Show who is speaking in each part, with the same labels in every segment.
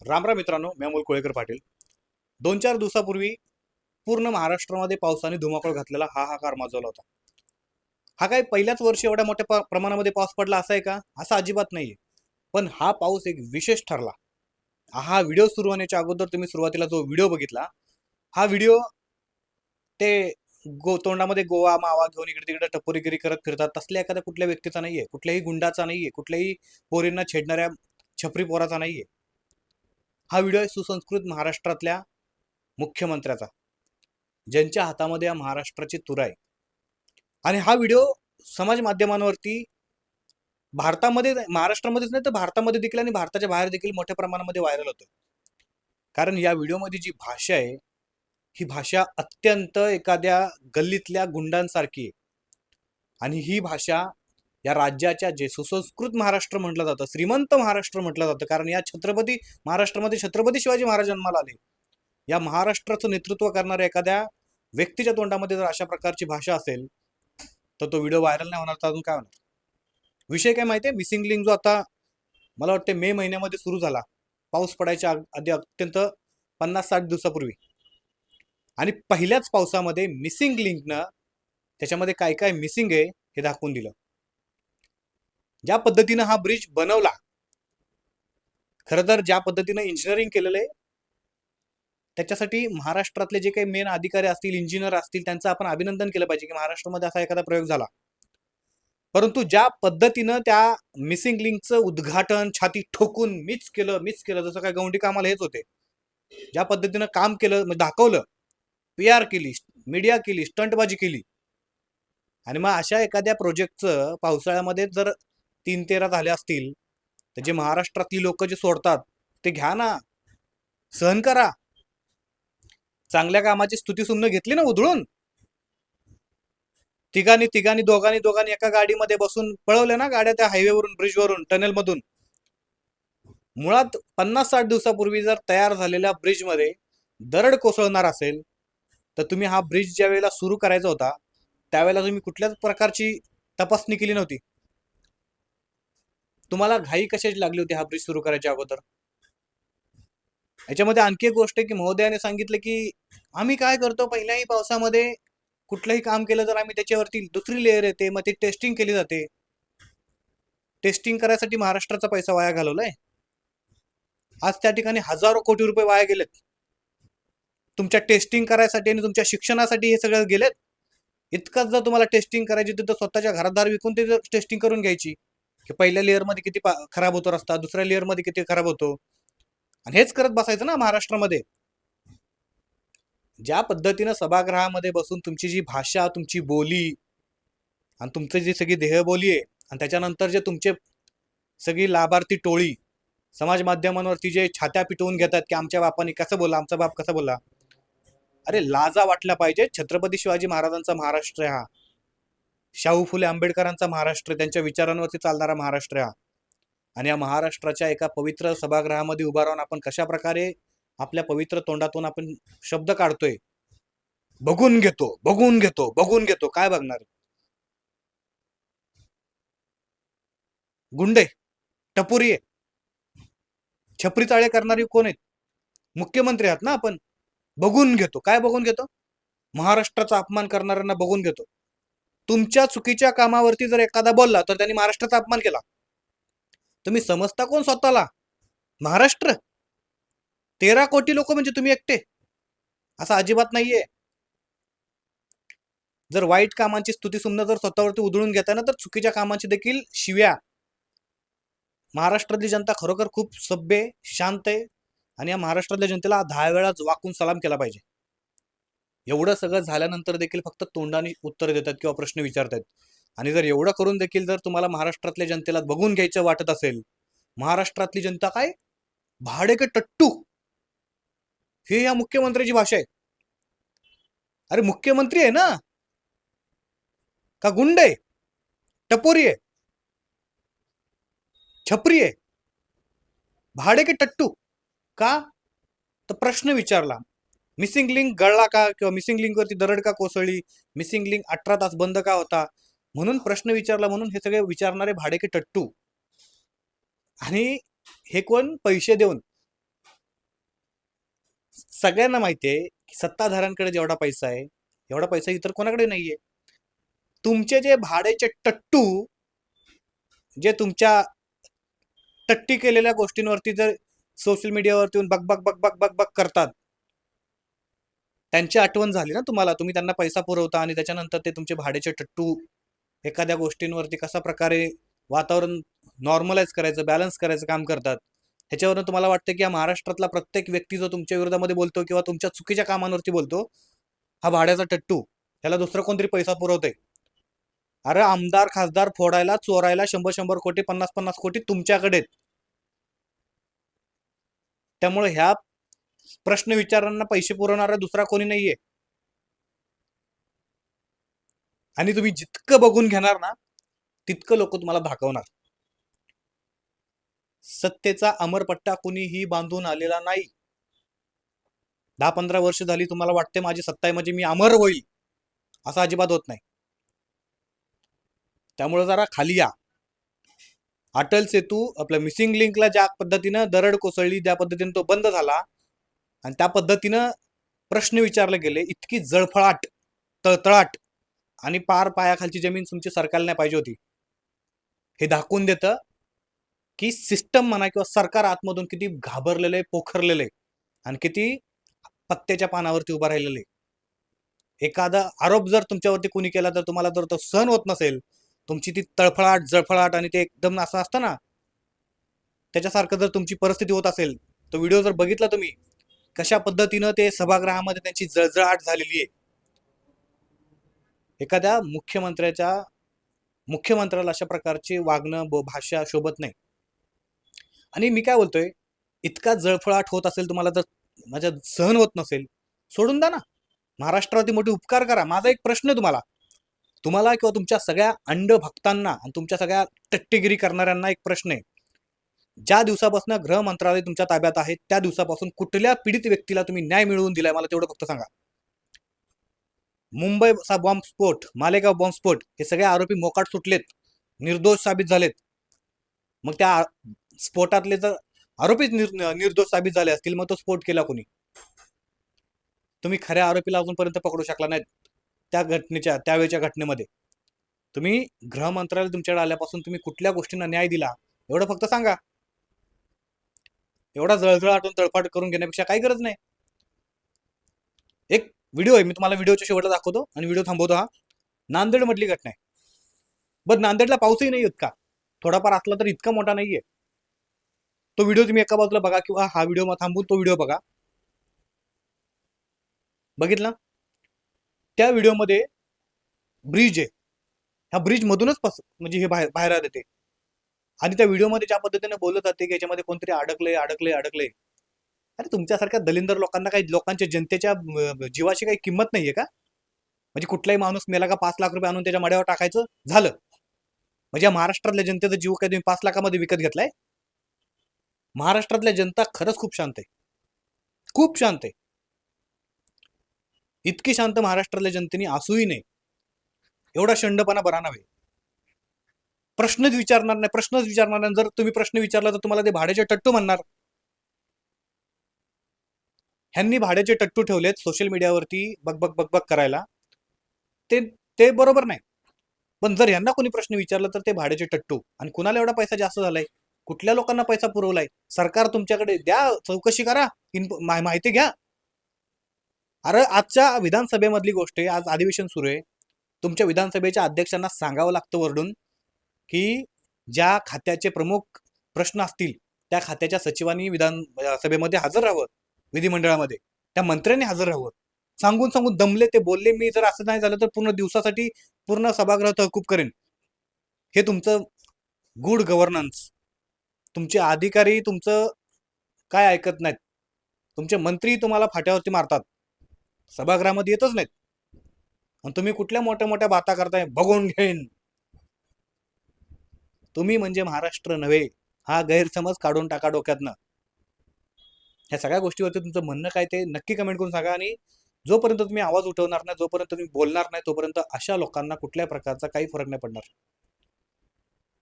Speaker 1: रामराम मित्रांनो, मी अमोल कोळेकर पाटील. 2-4 दिवसापूर्वी पूर्ण महाराष्ट्रामध्ये पावसाने धुमाकूळ घातलेला हाहाकार माजवला होता. हा काही पहिल्याच वर्षी एवढ्या मोठ्या प्रमाणामध्ये पाऊस पडला असा आहे का? असं अजिबात नाहीये. पण हा पाऊस एक विशेष ठरला. हा व्हिडिओ सुरू होण्याच्या अगोदर तुम्ही सुरुवातीला जो व्हिडिओ बघितला, हा व्हिडिओ ते तोंडामध्ये गोवा मावा घेऊन इकडे तिकडे टपोरीगिरी करत फिरतात तसल्या एखाद्या कुठल्या व्यक्तीचा नाहीये, कुठल्याही गुंडाचा नाहीये, कुठल्याही पोरींना छेडणाऱ्या छपरी पोराचा नाहीये. हा व्हिडिओ आहे सुसंस्कृत महाराष्ट्रातल्या मुख्यमंत्र्याचा, ज्यांच्या हातामध्ये या महाराष्ट्राची तुरा आहे. आणि हा व्हिडिओ समाज माध्यमांवरती भारतामध्ये महाराष्ट्रामध्येच नाही तर भारतामध्ये देखील आणि भारताच्या बाहेर देखील मोठ्या प्रमाणामध्ये व्हायरल होतो. कारण या व्हिडिओमध्ये जी भाषा आहे ही भाषा अत्यंत एखाद्या गल्लीतल्या गुंडांसारखी आहे. आणि ही भाषा या राज्याच्या जे सुसंस्कृत महाराष्ट्र म्हटलं जातं, श्रीमंत महाराष्ट्र म्हटलं जातं, कारण या छत्रपती महाराष्ट्रामध्ये छत्रपती शिवाजी महाराज जन्माला आले. या महाराष्ट्राचं नेतृत्व करणाऱ्या एखाद्या व्यक्तीच्या तोंडामध्ये जर अशा प्रकारची भाषा असेल तर तो व्हिडिओ व्हायरल नाही होणार तर अजून काय होणार? विषय काय माहिती आहे? मिसिंग लिंक जो आता मला वाटते मे महिन्यामध्ये सुरू झाला, पाऊस पडायच्या आधी अत्यंत 50-60 दिवसापूर्वी, आणि पहिल्याच पावसामध्ये मिसिंग लिंकनं त्याच्यामध्ये काय काय मिसिंग आहे हे दाखवून दिलं. ज्या पद्धतीनं हा ब्रिज बनवला, खरं तर ज्या पद्धतीनं इंजिनिअरिंग केलेलं आहे त्याच्यासाठी महाराष्ट्रातले जे काही मेन अधिकारी असतील, इंजिनियर असतील, त्यांचं आपण अभिनंदन केलं पाहिजे की महाराष्ट्रामध्ये असा एखादा प्रयोग झाला. परंतु ज्या पद्धतीनं त्या मिसिंग लिंकचं उद्घाटन छाती ठोकून मिस केलं जसं काय गौंडी कामाला हेच होते, ज्या पद्धतीनं काम केलं, दाखवलं, PR केली, मीडिया केली, स्टंटबाजी केली, आणि मग अशा एखाद्या प्रोजेक्टचं पावसाळ्यामध्ये जर 3-13 झाले असतील तर जे महाराष्ट्रातली लोक जे सोडतात ते घ्या ना, सहन करा. चांगल्या कामाची स्तुती सुमनं घेतली ना उधळून, दोघांनी एका गाडीमध्ये बसून पळवले ना गाड्या त्या हायवेवरून, ब्रिजवरून, टनेलमधून. मुळात 50-60 दिवसापूर्वी जर तयार झालेल्या ब्रिजमध्ये दरड कोसळणार असेल तर तुम्ही हा ब्रिज ज्या वेळेला सुरू करायचा होता त्यावेळेला तुम्ही कुठल्याच प्रकारची तपासणी केली नव्हती. तुम्हाला घाई कशाची लागली होती हा ब्रिज सुरू करायच्या अगोदर? याच्यामध्ये आणखी एक गोष्ट आहे की महोदयाने सांगितलं की आम्ही काय करतो, पहिल्याही पावसामध्ये कुठलंही काम केलं तर आम्ही त्याच्यावरती दुसरी लेअर येते, मग ती टेस्टिंग केली जाते. टेस्टिंग करायसाठी महाराष्ट्राचा पैसा वाया घालवलाय. आज त्या ठिकाणी हजारो कोटी रुपये वाया गेलेत तुमच्या टेस्टिंग करायसाठी आणि तुमच्या शिक्षणासाठी. हे सगळं गेलेत. इतकंच जर तुम्हाला टेस्टिंग करायची तर स्वतःच्या घरादार विकून ते टेस्टिंग करून घ्यायची की पहिल्या लेअरमध्ये किती खराब होतो रस्ता, दुसऱ्या लेअरमध्ये किती खराब होतो, आणि हेच करत बसायचं ना महाराष्ट्रामध्ये. ज्या पद्धतीनं सभागृहामध्ये बसून तुमची जी भाषा, तुमची बोली आणि तुमची जी सगळी देहबोली आहे, आणि त्याच्यानंतर जे तुमचे सगळी लाभार्थी टोळी समाज माध्यमांवरती जे छात्या पिटवून घेतात की आमच्या बापाने कसं बोलला, आमचा बाप कसा बोलला. अरे लाजा वाटल्या पाहिजे. छत्रपती शिवाजी महाराजांचा महाराष्ट्र हा, शाहू फुले आंबेडकरांचा महाराष्ट्र, त्यांच्या विचारांवरती चालणारा महाराष्ट्र हा. आणि या महाराष्ट्राच्या एका पवित्र सभागृहामध्ये उभा राहून आपण कशा प्रकारे आपल्या पवित्र तोंडातून आपण शब्द काढतोय, बघून घेतो बघून घेतो बघून घेतो. काय बघणार? गुंडे, टपोरी आहे, छपरी चाळे करणारी कोण आहेत? मुख्यमंत्री आहात ना आपण. बघून घेतो. काय बघून घेतो? महाराष्ट्राचा अपमान करणाऱ्यांना बघून घेतो. तुमच्या चुकीच्या कामावरती जर एखादा बोलला तर त्यांनी महाराष्ट्राचा अपमान केला. तुम्ही समजता कोण स्वतःला? महाराष्ट्र? 13 कोटी लोक म्हणजे तुम्ही एकटे? असं अजिबात नाहीये. जर वाईट कामांची स्तुती सुमनं जर स्वतःवरती उधळून घेताना तर चुकीच्या कामांची देखील शिव्या. महाराष्ट्रातली जनता खरोखर खूप सभ्य, शांत आहे, आणि या महाराष्ट्रातल्या जनतेला 10 वेळा वाकून सलाम केला पाहिजे. एवढं सगळं झाल्यानंतर देखील फक्त तोंडाने उत्तर देतात किंवा प्रश्न विचारतात. आणि जर एवढं करून देखील जर तुम्हाला महाराष्ट्रातल्या जनतेला बघून घ्यायचं वाटत असेल, महाराष्ट्रातली जनता काय भाडे के टट्टू, हे या मुख्यमंत्र्याची भाषा आहे. अरे मुख्यमंत्री आहे ना, का गुंड आहे, टपोरी आहे, छपरी आहे, भाडे के टट्टू का? तर प्रश्न विचारला. मिसिंग लिंक गळला का, किंवा मिसिंग लिंक वरती दरड का कोसळली, मिसिंग लिंक 18 तास बंद का होता, म्हणून प्रश्न विचारला. म्हणून हे सगळे विचारणारे भाडे के टट्टू. आणि हे कोण? पैसे देऊन. सगळ्यांना माहिती आहे की सत्ताधाऱ्यांकडे जेवढा पैसा आहे एवढा पैसा इतर कोणाकडे नाहीये. तुमचे जे भाड्याचे टट्टू, जे तुमच्या टट्टी केलेल्या गोष्टींवरती जर सोशल मीडियावरती येऊन बक बक बक बक बक बक करतात, त्यांची आठवण झाली ना तुम्हाला. तुम्ही त्यांना पैसा पुरवता आणि त्याच्यानंतर ते तुमचे भाड्याचे टट्टू एखाद्या गोष्टींवरती कशा प्रकारे वातावरण नॉर्मलाइज करायचं, बॅलन्स करायचं काम करतात. ह्याच्यावरून तुम्हाला वाटतं की या महाराष्ट्रातला प्रत्येक व्यक्ती जो तुमच्या विरोधामध्ये बोलतो किंवा तुमच्या चुकीच्या कामांवरती बोलतो, हा भाड्याचा टट्टू, त्याला दुसरं कोणतरी पैसा पुरवतंय. अरे आमदार खासदार फोडायला चोरायला 100-100 कोटी 50-50 कोटी तुमच्याकडे आहेत. त्यामुळे ह्या प्रश्न विचारांना पैसे पुरवणारा दुसरा कोणी नाहीये. आणि तुम्ही जितकं बघून घेणार ना तितकं लोक तुम्हाला दाखवणार. सत्तेचा अमरपट्टा कुणीही बांधून आलेला नाही. 10-15 वर्ष झाली तुम्हाला वाटते माझी सत्ता आहे म्हणजे मी अमर होईल, असं अजिबात होत नाही. त्यामुळे जरा खाली या. अटल सेतू आपल्या मिसिंग लिंकला ज्या पद्धतीनं दरड कोसळली, ज्या पद्धतीनं तो बंद झाला आणि त्या पद्धतीनं प्रश्न विचारले गेले, इतकी जळफळाट, तळतळाट आणि पार पायाखालची जमीन तुमची सरकारला नाही पाहिजे होती. हे दाखवून देतं की सिस्टम म्हणा किंवा सरकार आतमधून किती घाबरलेले, पोखरलेले आणि किती पत्त्याच्या पानावरती उभा राहिलेले. एखादा आरोप जर तुमच्यावरती कुणी केला तर तुम्हाला जर तो सहन होत नसेल, तुमची ती तळफळाट जळफळाट आणि ते एकदम असं असतं ना, त्याच्यासारखं जर तुमची परिस्थिती होत असेल, तो व्हिडिओ जर बघितला तुम्ही कशा पद्धतीनं ते सभागृहामध्ये त्यांची जळजळाट झालेली आहे. एखाद्या मुख्यमंत्र्याला अशा प्रकारचे वागणं भाषा शोभत नाही. आणि मी काय बोलतोय, इतका जळफळाट होत असेल तुम्हाला, जर माझ्या सहन होत नसेल, सोडून द्या ना. महाराष्ट्रावरती मोठे उपकार करा. माझा एक प्रश्न आहे तुम्हाला किंवा तुमच्या सगळ्या अंधभक्तांना आणि तुमच्या सगळ्या टट्टीगिरी करणाऱ्यांना एक प्रश्न आहे. ज्या दिवसापासून गृह मंत्रालय तुमच्या ताब्यात आहे त्या दिवसापासून कुठल्या पीडित व्यक्तीला तुम्ही न्याय मिळवून दिलाय, मला तेवढं फक्त सांगा. मुंबईचा बॉम्बस्फोट, मालेगाव बॉम्बस्फोट, हे सगळे आरोपी मोकाट सुटलेत, निर्दोष साबित झालेत. मग त्या स्फोटातले जर आरोपीच निर्दोष साबित झाले असतील, मग तो स्फोट केला कोणी? तुम्ही खऱ्या आरोपीला अजूनपर्यंत पकडू शकला नाहीत. त्यावेळेच्या घटनेमध्ये तुम्ही गृह मंत्रालय तुमच्याकडे आल्यापासून तुम्ही कुठल्या गोष्टींना न्याय दिला, एवढं फक्त सांगा. एवढा जळजळाटून तळफाट करून घेण्यापेक्षा काही गरज नाही. एक व्हिडिओ आहे, मी तुम्हाला व्हिडिओच्या शेवटला दाखवतो आणि व्हिडिओ थांबवतो. हा नांदेड मधली घटना आहे. बरं, नांदेडला पाऊसही नाही इतका, थोडाफार असला तर इतका मोठा नाहीये. तो व्हिडिओ तुम्ही एका बाजूला बघा किंवा हा व्हिडिओ थांबून तो व्हिडिओ बघा. बघितला? त्या व्हिडिओमध्ये ब्रिज आहे, ह्या ब्रिज मधूनच म्हणजे हे बाहेर आले ते. आणि त्या व्हिडिओमध्ये ज्या पद्धतीने बोलत जाते की याच्यामध्ये कोणतरी अडकले अडकले अडकले. अरे तुमच्यासारख्या दलिंदर लोकांना काही, लोकांच्या जनतेच्या जीवाची काही किंमत नाहीये का? म्हणजे कुठलाही माणूस मेला का 5 लाख रुपये आणून त्याच्या मड्यावर टाकायचं झालं? म्हणजे महाराष्ट्रातल्या जनतेचा जीव काय तुम्ही 5 लाखामध्ये विकत घेतलाय? महाराष्ट्रातल्या जनता खरंच खूप शांत आहे, खूप शांत आहे. इतकी शांत महाराष्ट्रातल्या जनतेने असूही नाही. एवढा शंडपणा बरा नव्हे. प्रश्नच विचारणार नाही. जर तुम्ही प्रश्न विचारला तर तुम्हाला ते भाड्याचे टट्टू म्हणणार. ह्यांनी भाड्याचे टट्टू ठेवलेत सोशल मीडियावरती बक बक बक बक करायला. ते बरोबर नाही. पण जर यांना कोणी प्रश्न विचारला तर ते भाड्याचे टट्टू. आणि कुणाला एवढा पैसा जास्त झालाय, कुठल्या लोकांना पैसा पुरवलाय, सरकार तुमच्याकडे द्या, चौकशी करा, माहिती घ्या. अरे आजच्या विधानसभेमधली गोष्ट आहे, आज अधिवेशन सुरू आहे. तुमच्या विधानसभेच्या अध्यक्षांना सांगावं लागतं वरडून की ज्या खात्याचे प्रमुख प्रश्न असतील त्या खात्याच्या सचिवांनी विधानसभेमध्ये हजर राहावं, विधिमंडळामध्ये त्या मंत्र्यांनी हजर राहावं. सांगून सांगून दमले ते, बोलले मी जर असं नाही झालं तर पूर्ण दिवसासाठी पूर्ण सभागृह तहकूब करेन. हे तुमचं गुड गव्हर्नन्स. तुमचे अधिकारी तुमचं काय ऐकत नाहीत. तुमचे मंत्री तुम्हाला फाट्यावरती मारतात, सभागृहामध्ये येतच नाहीत. आणि तुम्ही कुठल्या मोठ्या मोठ्या बाता करताय, बघून घेईन. तुम्ही म्हणजे महाराष्ट्र नव्हे, हा गैरसमज काढून टाका डोक्यातनं. ह्या सगळ्या गोष्टीवरती तुमचं म्हणणं काय ते नक्की कमेंट करून सांगा. आणि जोपर्यंत तुम्ही आवाज उठवणार नाही, जोपर्यंत तुम्ही बोलणार नाही, तोपर्यंत अशा लोकांना कुठल्या प्रकारचा काही फरक नाही पडणार.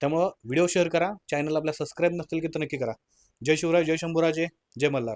Speaker 1: त्यामुळं व्हिडिओ शेअर करा. चॅनल आपल्या सबस्क्राईब नसेल की तर नक्की करा. जय शिवराय, जय शंभूराजे, जय मल्हार.